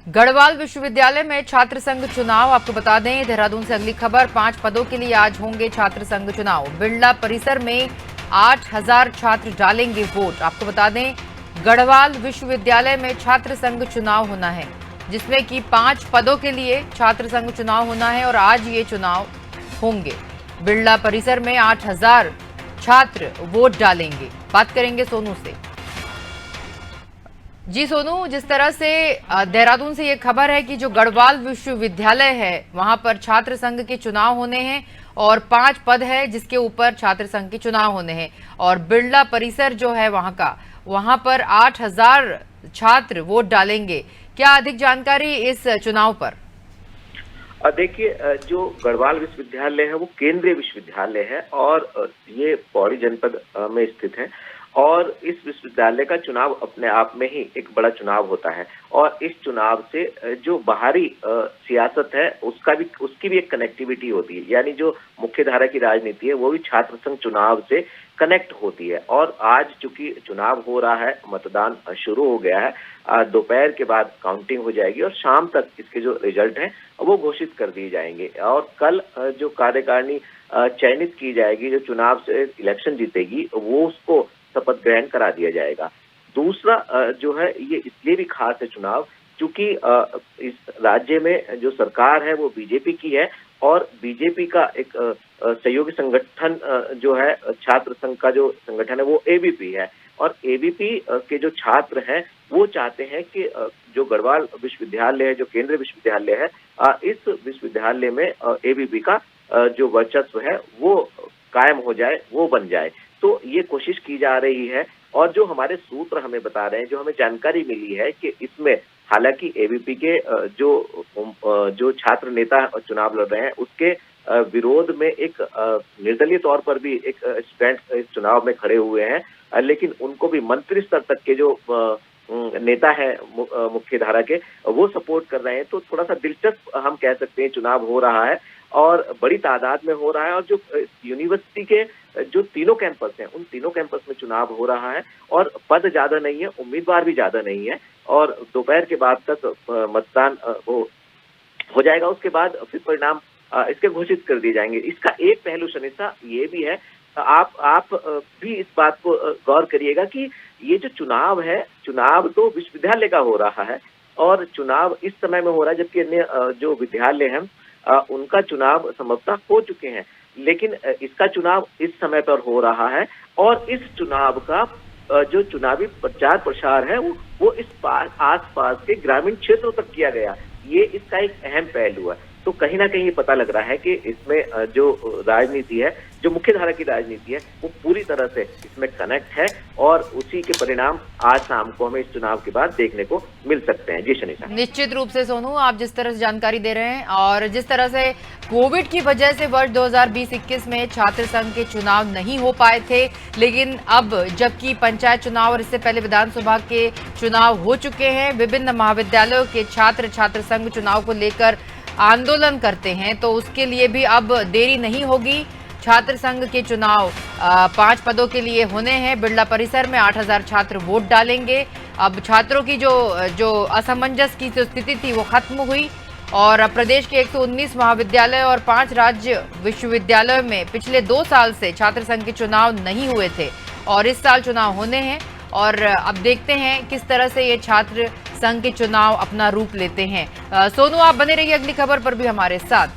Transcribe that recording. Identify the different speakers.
Speaker 1: गढ़वाल विश्वविद्यालय में छात्र संघ चुनाव। आपको बता दें, देहरादून से अगली खबर। 5 पदों के लिए आज होंगे छात्र संघ चुनाव। बिरला परिसर में 8000 छात्र डालेंगे वोट। आपको बता दें, गढ़वाल विश्वविद्यालय में छात्र संघ चुनाव होना है, जिसमें कि 5 पदों के लिए छात्र संघ चुनाव होना है और आज ये चुनाव होंगे। बिरला परिसर में 8000 छात्र वोट डालेंगे। बात करेंगे सोनू से। जी सोनू, जिस तरह से देहरादून से ये खबर है कि जो गढ़वाल विश्वविद्यालय है वहां पर छात्र संघ के चुनाव होने हैं और 5 पद है जिसके ऊपर छात्र संघ के चुनाव होने हैं, और बिरला परिसर जो है वहां पर 8000 छात्र वोट डालेंगे। क्या अधिक जानकारी इस चुनाव पर?
Speaker 2: देखिए, जो गढ़वाल विश्वविद्यालय है वो केंद्रीय विश्वविद्यालय है और ये पौड़ी जनपद में स्थित है। और इस विश्वविद्यालय का चुनाव अपने आप में ही एक बड़ा चुनाव होता है और इस चुनाव से जो बाहरी सियासत है उसकी भी एक कनेक्टिविटी होती है। यानी जो मुख्य धारा की राजनीति है वो भी छात्र संघ चुनाव से कनेक्ट होती है। और आज चूंकि चुनाव हो रहा है, मतदान शुरू हो गया है, दोपहर के बाद काउंटिंग हो जाएगी और शाम तक इसके जो रिजल्ट हैं वो घोषित कर दिए जाएंगे। और कल जो कार्यकारिणी चयनित की जाएगी, जो चुनाव से इलेक्शन जीतेगी, वो उसको शपथ ग्रहण करा दिया जाएगा। दूसरा जो है ये इसलिए भी खास है चुनाव, क्योंकि इस राज्य में जो सरकार है वो बीजेपी की है और बीजेपी का एक सहयोगी संगठन जो है छात्र संघ का जो संगठन है वो एबीपी है। और एबीपी के जो छात्र हैं वो चाहते हैं कि जो गढ़वाल विश्वविद्यालय है, जो केंद्रीय विश्वविद्यालय है, इस विश्वविद्यालय में एबीपी का जो वर्चस्व है वो कायम हो जाए, वो बन जाए। तो ये कोशिश की जा रही है और जो हमारे सूत्र हमें बता रहे हैं, जो हमें जानकारी मिली है कि इसमें हालांकि एबीपी के जो छात्र नेता चुनाव लड़ रहे हैं उसके विरोध में एक निर्दलीय तौर पर भी एक स्टूडेंट इस चुनाव में खड़े हुए हैं, लेकिन उनको भी मंत्री स्तर तक के जो नेता है मुख्य धारा के, वो सपोर्ट कर रहे हैं। तो थोड़ा सा दिलचस्प हम कह सकते हैं चुनाव हो रहा है और बड़ी तादाद में हो रहा है। और जो यूनिवर्सिटी के जो तीनों कैंपस हैं उन तीनों कैंपस में चुनाव हो रहा है और पद ज्यादा नहीं है, उम्मीदवार भी ज्यादा नहीं है और दोपहर के बाद तक मतदान हो जाएगा। उसके बाद फिर परिणाम इसके घोषित कर दिए जाएंगे। इसका एक पहलू शनिता ये भी है, आप भी इस बात को गौर करिएगा कि ये जो चुनाव है, चुनाव तो विश्वविद्यालय का हो रहा है और चुनाव इस समय में हो रहा है, जबकि अन्य जो विद्यालय हैं उनका चुनाव संभवतः हो चुके हैं, लेकिन इसका चुनाव इस समय पर हो रहा है। और इस चुनाव का जो चुनावी प्रचार प्रसार है वो इस आसपास के ग्रामीण क्षेत्रों तक किया गया। ये इसका एक अहम पहलू है। तो कहीं ना कहीं पता लग रहा है कि इसमें जो राजनीति है, जो मुख्य धारा की राजनीति है, वो पूरी तरह से इसमें कनेक्ट है और उसी के परिणाम आज शाम को हमें इस चुनाव के बाद देखने को मिल सकते हैं। जी शनिता,
Speaker 1: निश्चित रूप से सोनू, आप जिस तरह से जानकारी दे रहे हैं और जिस तरह से कोविड की वजह से वर्ष 2020-21 में छात्र संघ के चुनाव नहीं हो पाए थे, लेकिन अब जबकि पंचायत चुनाव और इससे पहले विधानसभा के चुनाव हो चुके हैं, विभिन्न महाविद्यालयों के छात्र संघ चुनाव को लेकर आंदोलन करते हैं, तो उसके लिए भी अब देरी नहीं होगी। छात्र संघ के चुनाव 5 पदों के लिए होने हैं। बिरला परिसर में 8000 छात्र वोट डालेंगे। अब छात्रों की जो असमंजस की जो स्थिति थी वो खत्म हुई और प्रदेश के 119 महाविद्यालय और 5 राज्य विश्वविद्यालयों में पिछले 2 साल से छात्र संघ के चुनाव नहीं हुए थे और इस साल चुनाव होने हैं। और अब देखते हैं किस तरह से ये छात्र संघ के चुनाव अपना रूप लेते हैं। सोनू, आप बने रहिए अगली खबर पर भी हमारे साथ।